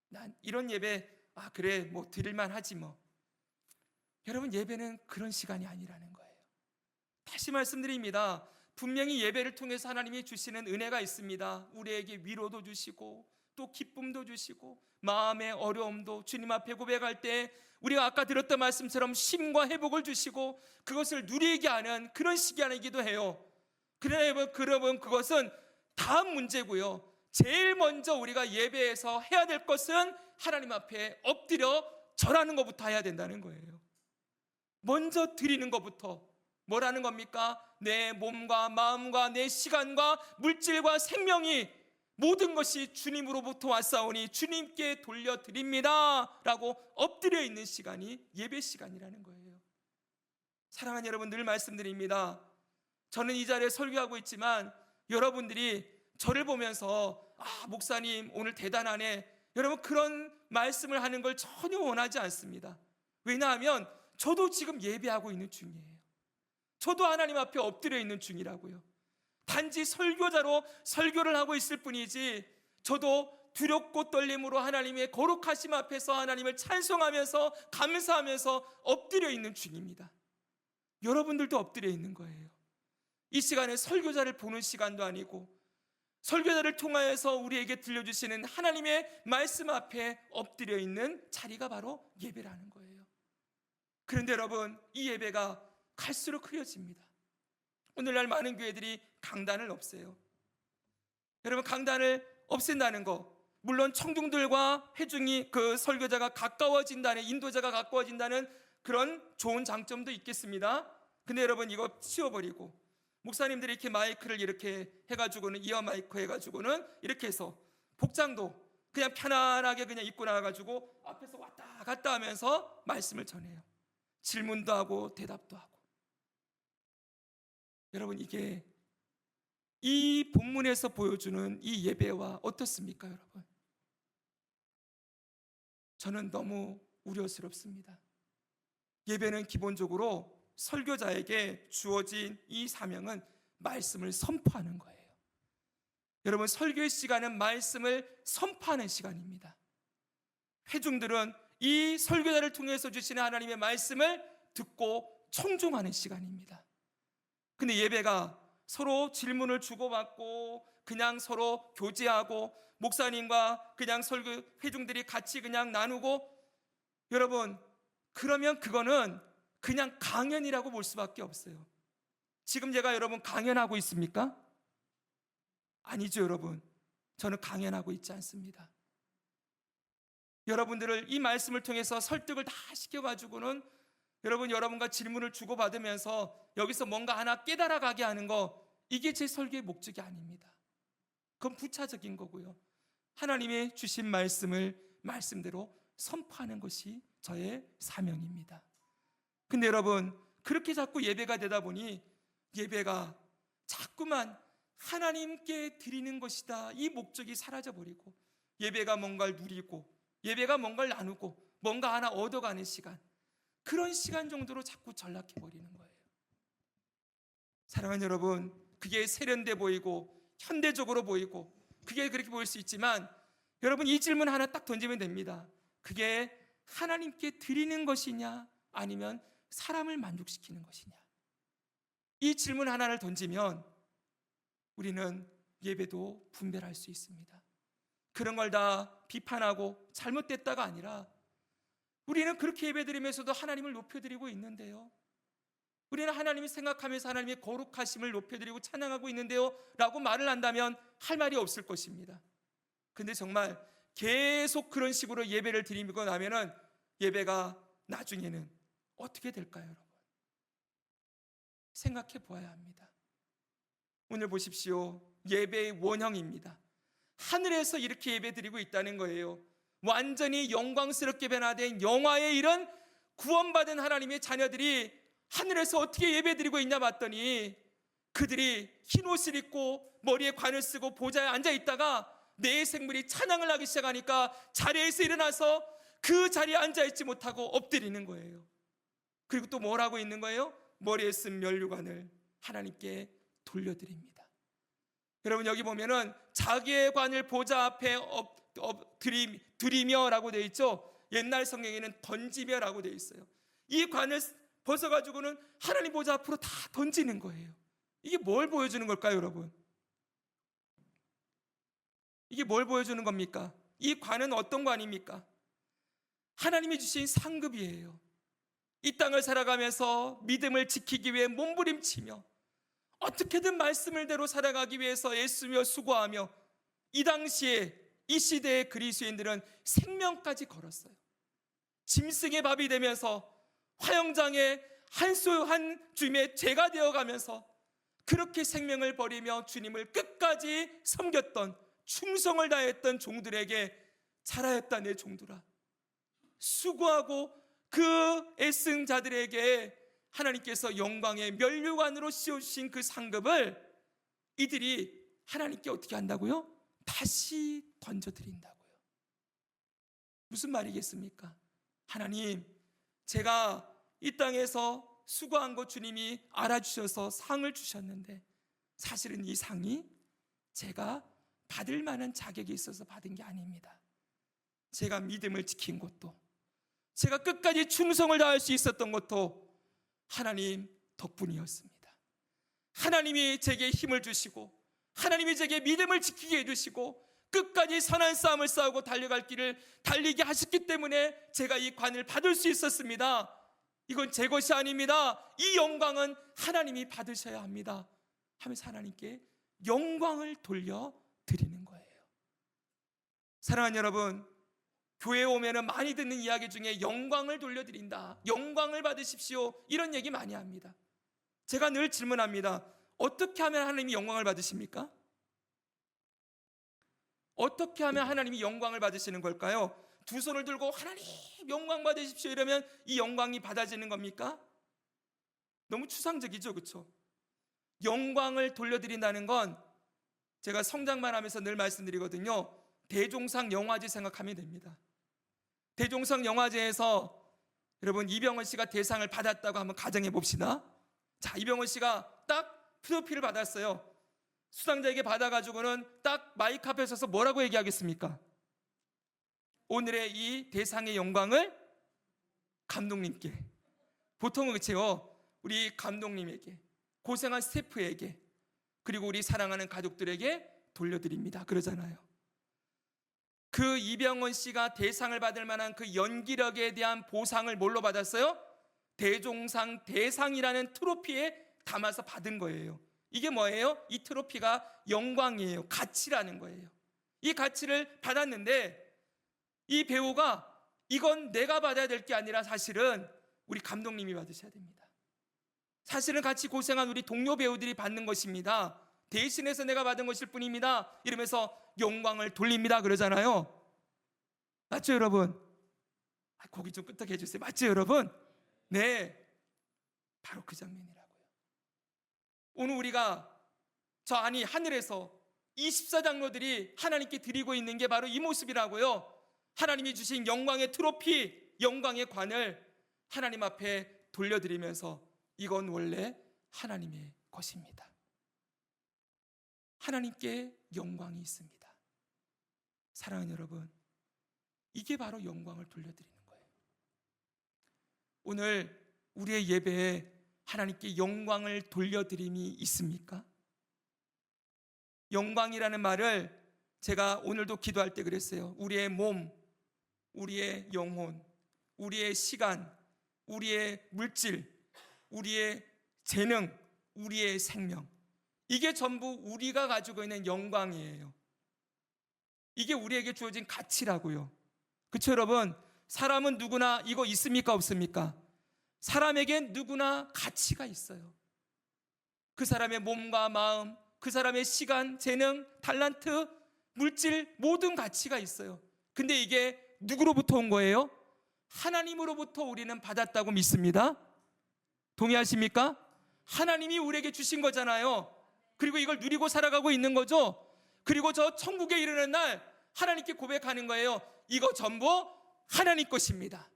난 이런 예배 그래 뭐 드릴만 하지 뭐. 여러분, 예배는 그런 시간이 아니라는 거예요. 다시 말씀드립니다. 분명히 예배를 통해서 하나님이 주시는 은혜가 있습니다. 우리에게 위로도 주시고 또 기쁨도 주시고 마음의 어려움도 주님 앞에 고백할 때 우리가 아까 들었던 말씀처럼 쉼과 회복을 주시고 그것을 누리게 하는 그런 시간이기도 해요. 그러나 여러분, 그것은 다음 문제고요. 제일 먼저 우리가 예배에서 해야 될 것은 하나님 앞에 엎드려 절하는 것부터 해야 된다는 거예요. 먼저 드리는 것부터. 뭐라는 겁니까? 내 몸과 마음과 내 시간과 물질과 생명이 모든 것이 주님으로부터 왔사오니 주님께 돌려드립니다 라고 엎드려 있는 시간이 예배 시간이라는 거예요. 사랑하는 여러분, 늘 말씀드립니다. 저는 이 자리에 설교하고 있지만 여러분들이 저를 보면서 목사님 오늘 대단하네, 여러분, 그런 말씀을 하는 걸 전혀 원하지 않습니다. 왜냐하면 저도 지금 예배하고 있는 중이에요. 저도 하나님 앞에 엎드려 있는 중이라고요. 단지 설교자로 설교를 하고 있을 뿐이지 저도 두렵고 떨림으로 하나님의 거룩하심 앞에서 하나님을 찬송하면서 감사하면서 엎드려 있는 중입니다. 여러분들도 엎드려 있는 거예요. 이 시간에 설교자를 보는 시간도 아니고 설교자를 통하여서 우리에게 들려주시는 하나님의 말씀 앞에 엎드려 있는 자리가 바로 예배라는 거예요. 그런데 여러분, 이 예배가 갈수록 흐려집니다. 오늘날 많은 교회들이 강단을 없애요. 여러분, 강단을 없앤다는 거, 물론 청중들과 회중이 그 설교자가 가까워진다는, 인도자가 가까워진다는 그런 좋은 장점도 있겠습니다. 근데 여러분, 이거 치워버리고 목사님들이 이렇게 마이크를 이렇게 해가지고는, 이어 마이크 해가지고는 이렇게 해서 복장도 그냥 편안하게 그냥 입고 나와가지고 앞에서 왔다 갔다 하면서 말씀을 전해요. 질문도 하고 대답도 하고. 여러분, 이게 이 본문에서 보여주는 이 예배와 어떻습니까, 여러분? 저는 너무 우려스럽습니다. 예배는 기본적으로 설교자에게 주어진 이 사명은 말씀을 선포하는 거예요. 여러분, 설교의 시간은 말씀을 선포하는 시간입니다. 회중들은 이 설교자를 통해서 주시는 하나님의 말씀을 듣고 청중하는 시간입니다. 근데 예배가 서로 질문을 주고받고 그냥 서로 교제하고 목사님과 그냥 설교 회중들이 같이 그냥 나누고, 여러분, 그러면 그거는 그냥 강연이라고 볼 수밖에 없어요. 지금 제가 여러분 강연하고 있습니까? 아니죠, 여러분. 저는 강연하고 있지 않습니다. 여러분들을 이 말씀을 통해서 설득을 다 시켜가지고는 여러분과 질문을 주고받으면서 여기서 뭔가 하나 깨달아가게 하는 거, 이게 제 설교의 목적이 아닙니다. 그건 부차적인 거고요. 하나님의 주신 말씀을 말씀대로 선포하는 것이 저의 사명입니다. 근데 여러분, 그렇게 자꾸 예배가 되다 보니 예배가 자꾸만 하나님께 드리는 것이다, 이 목적이 사라져버리고, 예배가 뭔가를 누리고 예배가 뭔가를 나누고 뭔가 하나 얻어가는 시간, 그런 시간 정도로 자꾸 전락해버리는 거예요. 사랑하는 여러분, 그게 세련돼 보이고 현대적으로 보이고 그게 그렇게 보일 수 있지만, 여러분, 이 질문 하나 딱 던지면 됩니다. 그게 하나님께 드리는 것이냐 아니면 사람을 만족시키는 것이냐, 이 질문 하나를 던지면 우리는 예배도 분별할 수 있습니다. 그런 걸 다 비판하고 잘못됐다가 아니라, 우리는 그렇게 예배드리면서도 하나님을 높여드리고 있는데요, 우리는 하나님을 생각하면서 하나님의 거룩하심을 높여드리고 찬양하고 있는데요 라고 말을 한다면 할 말이 없을 것입니다. 근데 정말 계속 그런 식으로 예배를 드리고 나면은 예배가 나중에는 어떻게 될까요, 여러분? 생각해 보아야 합니다. 오늘 보십시오. 예배의 원형입니다. 하늘에서 이렇게 예배 드리고 있다는 거예요. 완전히 영광스럽게 변화된 영화에 이른 구원받은 하나님의 자녀들이 하늘에서 어떻게 예배 드리고 있냐 봤더니, 그들이 흰 옷을 입고 머리에 관을 쓰고 보좌에 앉아 있다가 내 생물이 찬양을 하기 시작하니까 자리에서 일어나서 그 자리에 앉아 있지 못하고 엎드리는 거예요. 그리고 또 뭘 하고 있는 거예요? 머리에 쓴 면류관을 하나님께 돌려드립니다. 여러분, 여기 보면은 자기의 관을 보좌 앞에 드리며라고 되어 있죠. 옛날 성경에는 던지며라고 되어 있어요. 이 관을 벗어가지고는 하나님 보좌 앞으로 다 던지는 거예요. 이게 뭘 보여주는 걸까요, 여러분? 이게 뭘 보여주는 겁니까? 이 관은 어떤 관입니까? 하나님이 주신 상급이에요. 이 땅을 살아가면서 믿음을 지키기 위해 몸부림치며 어떻게든 말씀을 대로 살아가기 위해서 애쓰며 수고하며, 이 당시에 이 시대의 그리스도인들은 생명까지 걸었어요. 짐승의 밥이 되면서 화영장의 한 줌의 죄가 되어가면서 그렇게 생명을 버리며 주님을 끝까지 섬겼던, 충성을 다했던 종들에게 잘하였다 내 종들아, 수고하고 그 애쓴 자들에게 하나님께서 영광의 면류관으로 씌워주신 그 상급을 이들이 하나님께 어떻게 한다고요? 다시 던져드린다고요. 무슨 말이겠습니까? 하나님, 제가 이 땅에서 수고한 거 주님이 알아주셔서 상을 주셨는데, 사실은 이 상이 제가 받을 만한 자격이 있어서 받은 게 아닙니다. 제가 믿음을 지킨 것도, 제가 끝까지 충성을 다할 수 있었던 것도 하나님 덕분이었습니다. 하나님이 제게 힘을 주시고, 하나님이 제게 믿음을 지키게 해주시고, 끝까지 선한 싸움을 싸우고 달려갈 길을 달리게 하셨기 때문에 제가 이 관을 받을 수 있었습니다. 이건 제 것이 아닙니다. 이 영광은 하나님이 받으셔야 합니다 하면서 하나님께 영광을 돌려드리는 거예요. 사랑하는 여러분, 교회에 오면 많이 듣는 이야기 중에 영광을 돌려드린다, 영광을 받으십시오, 이런 얘기 많이 합니다. 제가 늘 질문합니다. 어떻게 하면 하나님이 영광을 받으십니까? 어떻게 하면 하나님이 영광을 받으시는 걸까요? 두 손을 들고 하나님 영광 받으십시오 이러면 이 영광이 받아지는 겁니까? 너무 추상적이죠, 그렇죠? 영광을 돌려드린다는 건 제가 성장만 하면서 늘 말씀드리거든요. 대종상 영화제 생각하면 됩니다. 대종상 영화제에서 여러분 이병헌 씨가 대상을 받았다고 한번 가정해 봅시다. 자, 이병헌 씨가 딱 트로피를 받았어요. 수상자에게 받아가지고는 딱 마이크 앞에 서서 뭐라고 얘기하겠습니까? 오늘의 이 대상의 영광을 감독님께, 보통은 그렇죠, 우리 감독님에게, 고생한 스태프에게, 그리고 우리 사랑하는 가족들에게 돌려드립니다 그러잖아요. 그 이병헌 씨가 대상을 받을 만한 그 연기력에 대한 보상을 뭘로 받았어요? 대종상 대상이라는 트로피에 담아서 받은 거예요. 이게 뭐예요? 이 트로피가 영광이에요. 가치라는 거예요. 이 가치를 받았는데 이 배우가 이건 내가 받아야 될 게 아니라 사실은 우리 감독님이 받으셔야 됩니다. 사실은 같이 고생한 우리 동료 배우들이 받는 것입니다. 대신해서 내가 받은 것일 뿐입니다 이러면서 영광을 돌립니다 그러잖아요. 맞죠 여러분? 고기 좀 끄덕해 주세요. 맞죠 여러분? 네, 바로 그 장면이라고요. 오늘 우리가 하늘에서 24장로들이 하나님께 드리고 있는 게 바로 이 모습이라고요. 하나님이 주신 영광의 트로피, 영광의 관을 하나님 앞에 돌려드리면서 이건 원래 하나님의 것입니다. 하나님께 영광이 있습니다. 사랑하는 여러분, 이게 바로 영광을 돌려드리는 거예요. 오늘 우리의 예배에 하나님께 영광을 돌려드림이 있습니까? 영광이라는 말을 제가 오늘도 기도할 때 그랬어요. 우리의 몸, 우리의 영혼, 우리의 시간, 우리의 물질, 우리의 재능, 우리의 생명, 이게 전부 우리가 가지고 있는 영광이에요. 이게 우리에게 주어진 가치라고요. 그렇죠 여러분? 사람은 누구나 이거 있습니까 없습니까? 사람에겐 누구나 가치가 있어요. 그 사람의 몸과 마음, 그 사람의 시간, 재능, 탤런트, 물질, 모든 가치가 있어요. 근데 이게 누구로부터 온 거예요? 하나님으로부터 우리는 받았다고 믿습니다. 동의하십니까? 하나님이 우리에게 주신 거잖아요. 그리고 이걸 누리고 살아가고 있는 거죠. 그리고 저 천국에 이르는 날 하나님께 고백하는 거예요. 이거 전부 하나님 것입니다.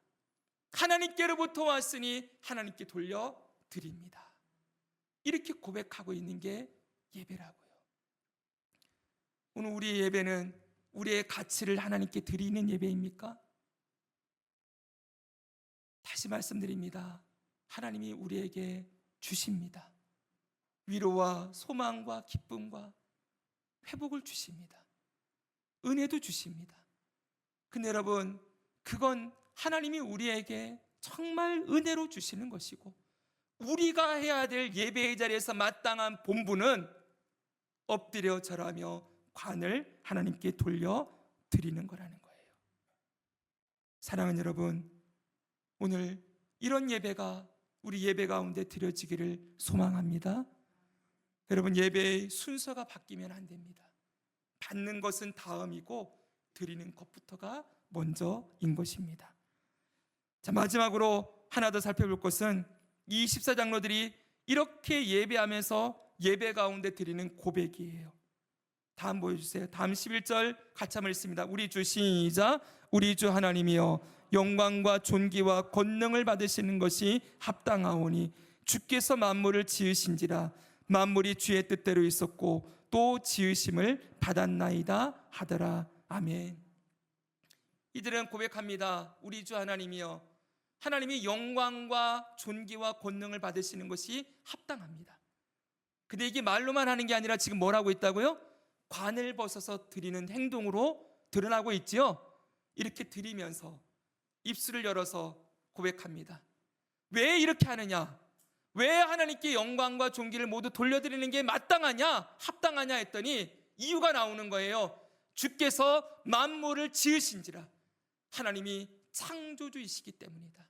하나님께로부터 왔으니 하나님께 돌려드립니다. 이렇게 고백하고 있는 게 예배라고요. 오늘 우리의 예배는 우리의 가치를 하나님께 드리는 예배입니까? 다시 말씀드립니다. 하나님이 우리에게 주십니다. 위로와 소망과 기쁨과 회복을 주십니다. 은혜도 주십니다. 근데 여러분, 그건 하나님이 우리에게 정말 은혜로 주시는 것이고, 우리가 해야 될 예배의 자리에서 마땅한 본분은 엎드려 절하며 관을 하나님께 돌려드리는 거라는 거예요. 사랑하는 여러분, 오늘 이런 예배가 우리 예배 가운데 드려지기를 소망합니다. 여러분, 예배의 순서가 바뀌면 안 됩니다. 받는 것은 다음이고 드리는 것부터가 먼저인 것입니다. 자, 마지막으로 하나 더 살펴볼 것은 이 14장로들이 이렇게 예배하면서 예배 가운데 드리는 고백이에요. 다음 보여주세요. 다음 11절 같이 한번 읽습니다. 우리 주 시작. 우리 주 하나님이여, 영광과 존귀와 권능을 받으시는 것이 합당하오니 주께서 만물을 지으신지라. 만물이 주의 뜻대로 있었고 또 지으심을 받았나이다 하더라. 아멘. 이들은 고백합니다. 우리 주 하나님이여, 하나님이 영광과 존귀와 권능을 받으시는 것이 합당합니다. 근데 이게 말로만 하는 게 아니라 지금 뭘 하고 있다고요? 관을 벗어서 드리는 행동으로 드러나고 있지요. 이렇게 드리면서 입술을 열어서 고백합니다. 왜 이렇게 하느냐? 왜 하나님께 영광과 존귀를 모두 돌려드리는 게 마땅하냐? 합당하냐 했더니 이유가 나오는 거예요. 주께서 만물을 지으신지라. 하나님이 창조주이시기 때문이다.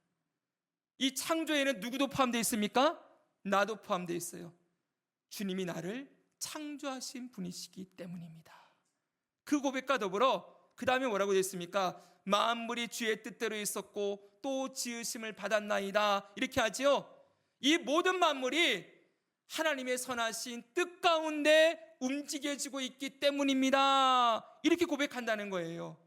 이 창조에는 누구도 포함되어 있습니까? 나도 포함되어 있어요. 주님이 나를 창조하신 분이시기 때문입니다. 그 고백과 더불어 그 다음에 뭐라고 되어 있습니까? 만물이 주의 뜻대로 있었고 또 지으심을 받았나이다. 이렇게 하지요. 이 모든 만물이 하나님의 선하신 뜻 가운데 움직여지고 있기 때문입니다. 이렇게 고백한다는 거예요.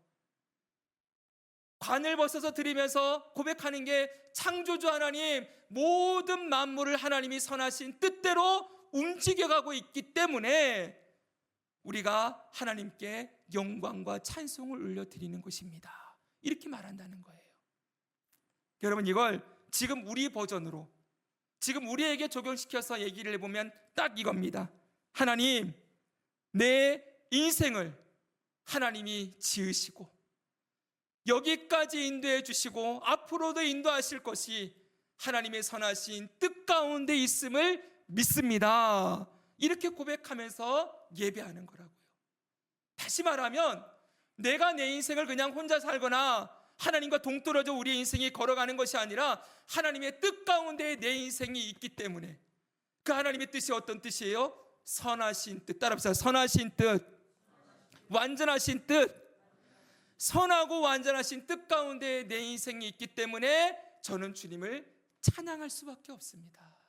관을 벗어서 드리면서 고백하는 게 창조주 하나님, 모든 만물을 하나님이 선하신 뜻대로 움직여가고 있기 때문에 우리가 하나님께 영광과 찬송을 올려드리는 것입니다. 이렇게 말한다는 거예요. 여러분, 이걸 지금 우리 버전으로, 지금 우리에게 적용시켜서 얘기를 해보면 딱 이겁니다. 하나님, 내 인생을 하나님이 지으시고 여기까지 인도해 주시고 앞으로도 인도하실 것이 하나님의 선하신 뜻 가운데 있음을 믿습니다. 이렇게 고백하면서 예배하는 거라고요. 다시 말하면 내가 내 인생을 그냥 혼자 살거나 하나님과 동떨어져 우리의 인생이 걸어가는 것이 아니라 하나님의 뜻 가운데 내 인생이 있기 때문에, 그 하나님의 뜻이 어떤 뜻이에요? 선하신 뜻. 따라합시다. 선하신 뜻, 완전하신 뜻, 선하고 완전하신 뜻 가운데 내 인생이 있기 때문에 저는 주님을 찬양할 수밖에 없습니다.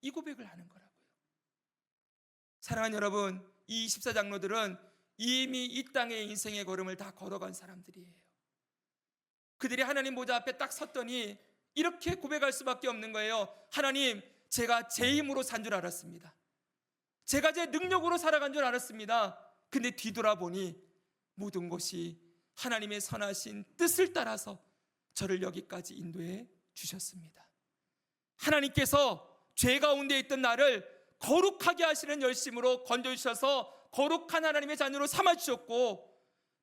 이 고백을 하는 거라고요. 사랑하는 여러분, 이 24장로들은 이미 이 땅의 인생의 걸음을 다 걸어간 사람들이에요. 그들이 하나님 보좌 앞에 딱 섰더니 이렇게 고백할 수밖에 없는 거예요. 하나님, 제가 제 힘으로 산 줄 알았습니다. 제가 제 능력으로 살아간 줄 알았습니다. 근데 뒤돌아보니 모든 것이 하나님의 선하신 뜻을 따라서 저를 여기까지 인도해 주셨습니다. 하나님께서 죄 가운데 있던 나를 거룩하게 하시는 열심으로 건져주셔서 거룩한 하나님의 자녀로 삼아주셨고,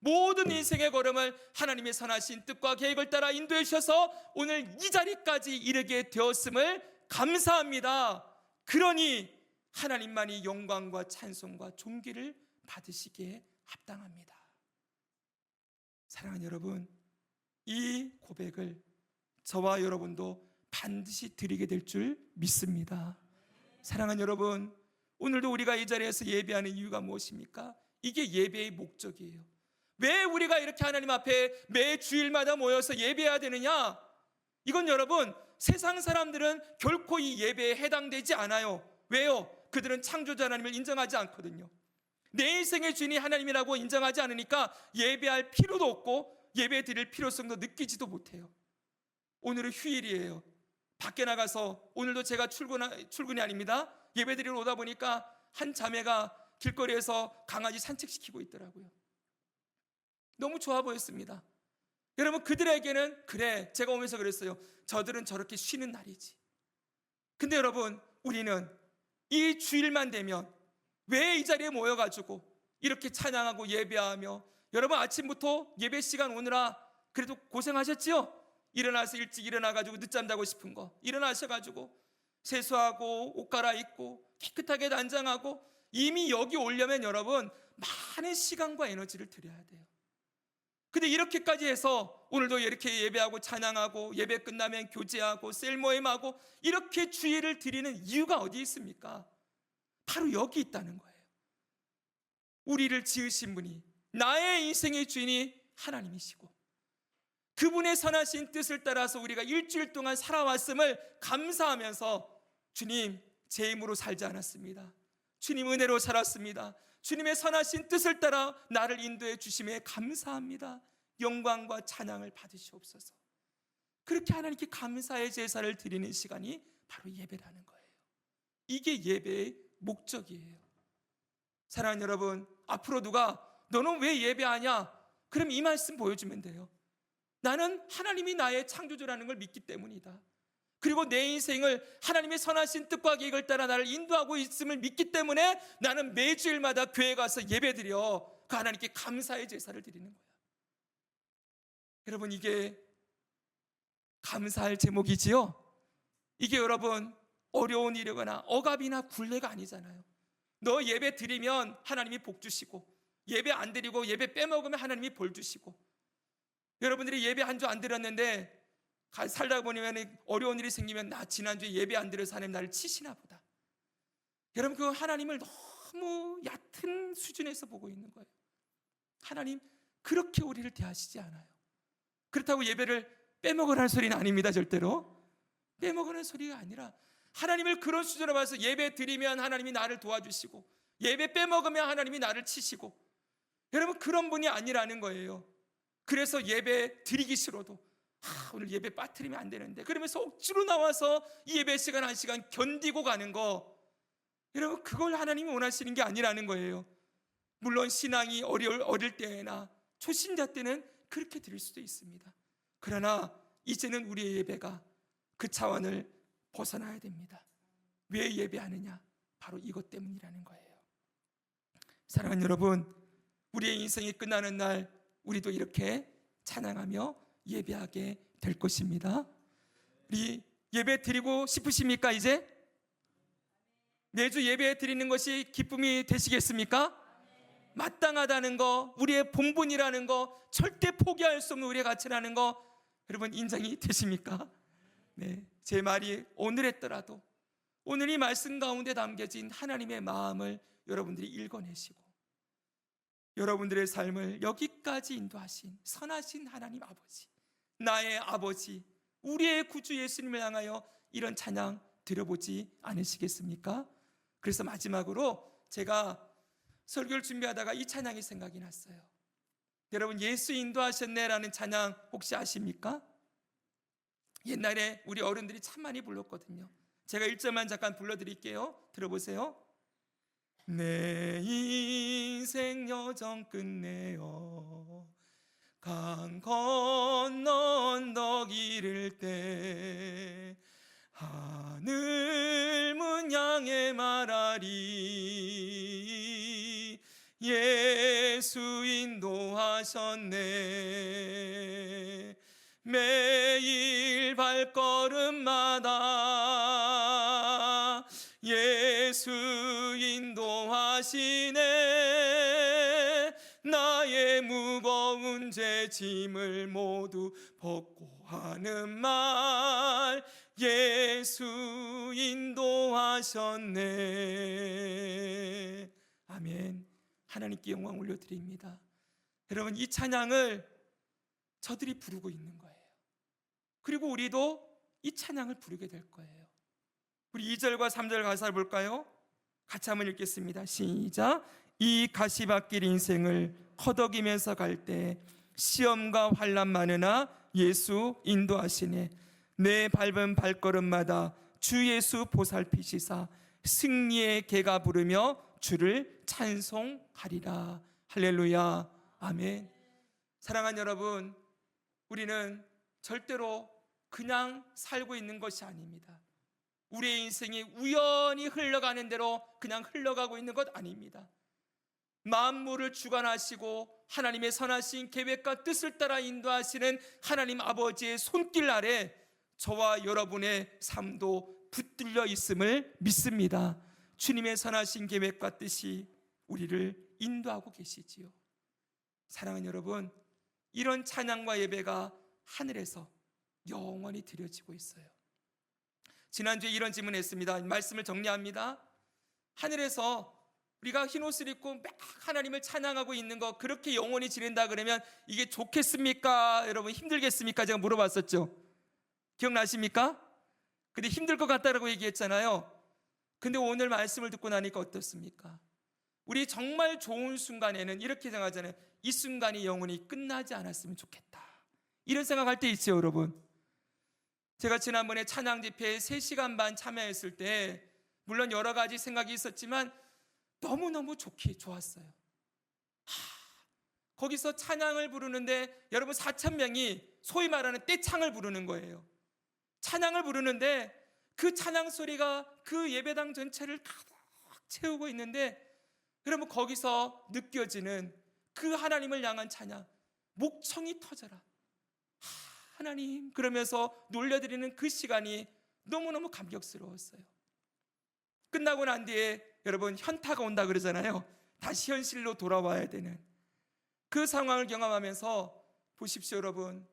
모든 인생의 걸음을 하나님의 선하신 뜻과 계획을 따라 인도해 주셔서 오늘 이 자리까지 이르게 되었음을 감사합니다. 그러니 하나님만이 영광과 찬송과 존귀를 받으시기에 합당합니다. 사랑하는 여러분, 이 고백을 저와 여러분도 반드시 드리게 될 줄 믿습니다. 사랑하는 여러분, 오늘도 우리가 이 자리에서 예배하는 이유가 무엇입니까? 이게 예배의 목적이에요. 왜 우리가 이렇게 하나님 앞에 매 주일마다 모여서 예배해야 되느냐? 이건 여러분, 세상 사람들은 결코 이 예배에 해당되지 않아요. 왜요? 그들은 창조자 하나님을 인정하지 않거든요. 내 인생의 주인이 하나님이라고 인정하지 않으니까 예배할 필요도 없고 예배 드릴 필요성도 느끼지도 못해요. 오늘은 휴일이에요. 밖에 나가서, 오늘도 제가 출근이 아닙니다. 예배 드리러 오다 보니까 한 자매가 길거리에서 강아지 산책시키고 있더라고요. 너무 좋아 보였습니다. 여러분, 그들에게는, 그래, 제가 오면서 그랬어요. 저들은 저렇게 쉬는 날이지. 근데 여러분, 우리는 이 주일만 되면 왜 이 자리에 모여가지고 이렇게 찬양하고 예배하며, 여러분 아침부터 예배 시간 오느라 그래도 고생하셨지요? 일어나서 일찍 일어나가지고 늦잠 자고 싶은 거 일어나셔가지고 세수하고 옷 갈아입고 깨끗하게 단장하고, 이미 여기 오려면 여러분 많은 시간과 에너지를 들여야 돼요. 근데 이렇게까지 해서 오늘도 이렇게 예배하고 찬양하고 예배 끝나면 교제하고 셀모임하고 이렇게 주일을 드리는 이유가 어디 있습니까? 바로 여기 있다는 거예요. 우리를 지으신 분이, 나의 인생의 주인이 하나님이시고 그분의 선하신 뜻을 따라서 우리가 일주일 동안 살아왔음을 감사하면서, 주님, 제 힘으로 살지 않았습니다. 주님 은혜로 살았습니다. 주님의 선하신 뜻을 따라 나를 인도해 주심에 감사합니다. 영광과 찬양을 받으시옵소서. 그렇게 하나님께 감사의 제사를 드리는 시간이 바로 예배라는 거예요. 이게 예배의 목적이에요. 사랑하는 여러분, 앞으로 누가 너는 왜 예배하냐? 그럼 이 말씀 보여주면 돼요. 나는 하나님이 나의 창조주라는 걸 믿기 때문이다. 그리고 내 인생을 하나님의 선하신 뜻과 계획을 따라 나를 인도하고 있음을 믿기 때문에 나는 매주일마다 교회 가서 예배드려 그 하나님께 감사의 제사를 드리는 거야. 여러분, 이게 감사할 제목이지요? 이게 여러분 어려운 일이거나 억압이나 굴레가 아니잖아요. 너 예배 드리면 하나님이 복 주시고, 예배 안 드리고 예배 빼먹으면 하나님이 벌 주시고, 여러분들이 예배 한 주 안 드렸는데 살다 보면 어려운 일이 생기면 나 지난주에 예배 안 드려서 하나님 나를 치시나 보다. 여러분, 그 하나님을 너무 얕은 수준에서 보고 있는 거예요. 하나님 그렇게 우리를 대하시지 않아요. 그렇다고 예배를 빼먹으라는 소리는 아닙니다. 절대로 빼먹으라는 소리가 아니라, 하나님을 그런 수준으로 봐서 예배 드리면 하나님이 나를 도와주시고, 예배 빼먹으면 하나님이 나를 치시고, 여러분 그런 분이 아니라는 거예요. 그래서 예배 드리기 싫어도 오늘 예배 빠뜨리면 안 되는데 그러면서 억지로 나와서 이 예배 시간 한 시간 견디고 가는 거, 여러분 그걸 하나님이 원하시는 게 아니라는 거예요. 물론 신앙이 어릴 때나 초신자 때는 그렇게 드릴 수도 있습니다. 그러나 이제는 우리의 예배가 그 차원을 벗어나야 됩니다. 왜 예배하느냐? 바로 이것 때문이라는 거예요. 사랑하는 여러분, 우리의 인생이 끝나는 날 우리도 이렇게 찬양하며 예배하게 될 것입니다. 우리 예배 드리고 싶으십니까? 이제 매주 예배 드리는 것이 기쁨이 되시겠습니까? 마땅하다는 거, 우리의 본분이라는 거, 절대 포기할 수 없는 우리의 가치라는 거, 여러분 인정이 되십니까? 네, 제 말이 오늘 했더라도 오늘 이 말씀 가운데 담겨진 하나님의 마음을 여러분들이 읽어내시고, 여러분들의 삶을 여기까지 인도하신 선하신 하나님 아버지, 나의 아버지, 우리의 구주 예수님을 향하여 이런 찬양 드려보지 않으시겠습니까? 그래서 마지막으로 제가 설교를 준비하다가 이 찬양이 생각이 났어요. 여러분, 예수 인도하셨네라는 찬양 혹시 아십니까? 옛날에 우리 어른들이 참 많이 불렀거든요. 제가 1절만 잠깐 불러드릴게요. 들어보세요. 내 인생 여정 끝내어 강 건너 언덕 이를 때 하늘 문 향해 말하리 예수 인도하셨네. 매일 발걸음마다 예수 인도하시네. 나의 무거운 죄 짐을 모두 벗고 하는 말 예수 인도하셨네. 아멘. 하나님께 영광 올려드립니다. 여러분, 이 찬양을 저들이 부르고 있는 거예요. 그리고 우리도 이 찬양을 부르게 될 거예요. 우리 2절과 3절 가사를 볼까요? 같이 한번 읽겠습니다. 시작. 이 가시밭길 인생을 허덕이면서 갈 때 시험과 환난 많으나 예수 인도하시네. 내 밟은 발걸음마다 주 예수 보살피시사 승리의 개가 부르며 주를 찬송하리라. 할렐루야. 아멘. 사랑하는 여러분, 우리는 절대로 그냥 살고 있는 것이 아닙니다. 우리의 인생이 우연히 흘러가는 대로 그냥 흘러가고 있는 것 아닙니다. 만물을 주관하시고 하나님의 선하신 계획과 뜻을 따라 인도하시는 하나님 아버지의 손길 아래 저와 여러분의 삶도 붙들려 있음을 믿습니다. 주님의 선하신 계획과 뜻이 우리를 인도하고 계시지요. 사랑하는 여러분, 이런 찬양과 예배가 하늘에서 영원히 드려지고 있어요. 지난주에 이런 질문했습니다. 말씀을 정리합니다. 하늘에서 우리가 흰 옷을 입고 막 하나님을 찬양하고 있는 거 그렇게 영원히 지낸다 그러면 이게 좋겠습니까? 여러분 힘들겠습니까? 제가 물어봤었죠. 기억나십니까? 근데 힘들 것 같다라고 얘기했잖아요. 근데 오늘 말씀을 듣고 나니까 어떻습니까? 우리 정말 좋은 순간에는 이렇게 생각하잖아요. 이 순간이 영원히 끝나지 않았으면 좋겠다. 이런 생각할 때 있죠, 여러분. 제가 지난번에 찬양 집회에 3시간 반 참여했을 때 물론 여러 가지 생각이 있었지만 너무너무 좋았어요. 거기서 찬양을 부르는데 여러분 4,000명이 소위 말하는 떼창을 부르는 거예요. 찬양을 부르는데 그 찬양 소리가 그 예배당 전체를 가득 채우고 있는데 여러분 거기서 느껴지는 그 하나님을 향한 찬양, 목청이 터져라 하나님 그러면서 놀려드리는 그 시간이 너무너무 감격스러웠어요. 끝나고 난 뒤에 여러분 현타가 온다 그러잖아요. 다시 현실로 돌아와야 되는 그 상황을 경험하면서 보십시오 여러분.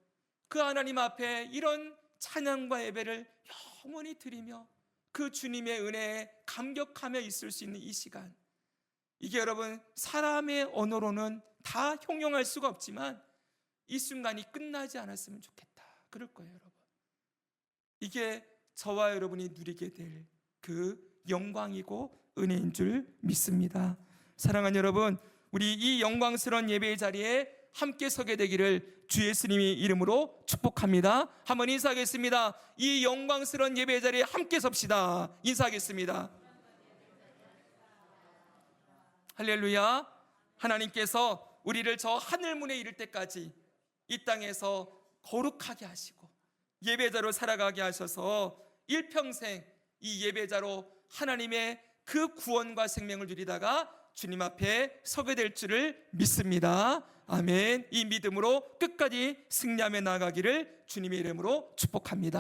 그 하나님 앞에 이런 찬양과 예배를 영원히 드리며 그 주님의 은혜에 감격하며 있을 수 있는 이 시간, 이게 여러분 사람의 언어로는 다 형용할 수가 없지만 이 순간이 끝나지 않았으면 좋겠다 그럴 거예요 여러분. 이게 저와 여러분이 누리게 될 그 영광이고 은혜인 줄 믿습니다. 사랑하는 여러분, 우리 이 영광스러운 예배의 자리에 함께 서게 되기를 주 예수님의 이름으로 축복합니다. 한번 인사하겠습니다. 이 영광스러운 예배의 자리에 함께 섭시다. 인사하겠습니다. 할렐루야. 하나님께서 우리를 저 하늘문에 이를 때까지 이 땅에서 거룩하게 하시고 예배자로 살아가게 하셔서 일평생 이 예배자로 하나님의 그 구원과 생명을 누리다가 주님 앞에 서게 될 줄을 믿습니다. 아멘. 이 믿음으로 끝까지 승리하며 나아가기를 주님의 이름으로 축복합니다.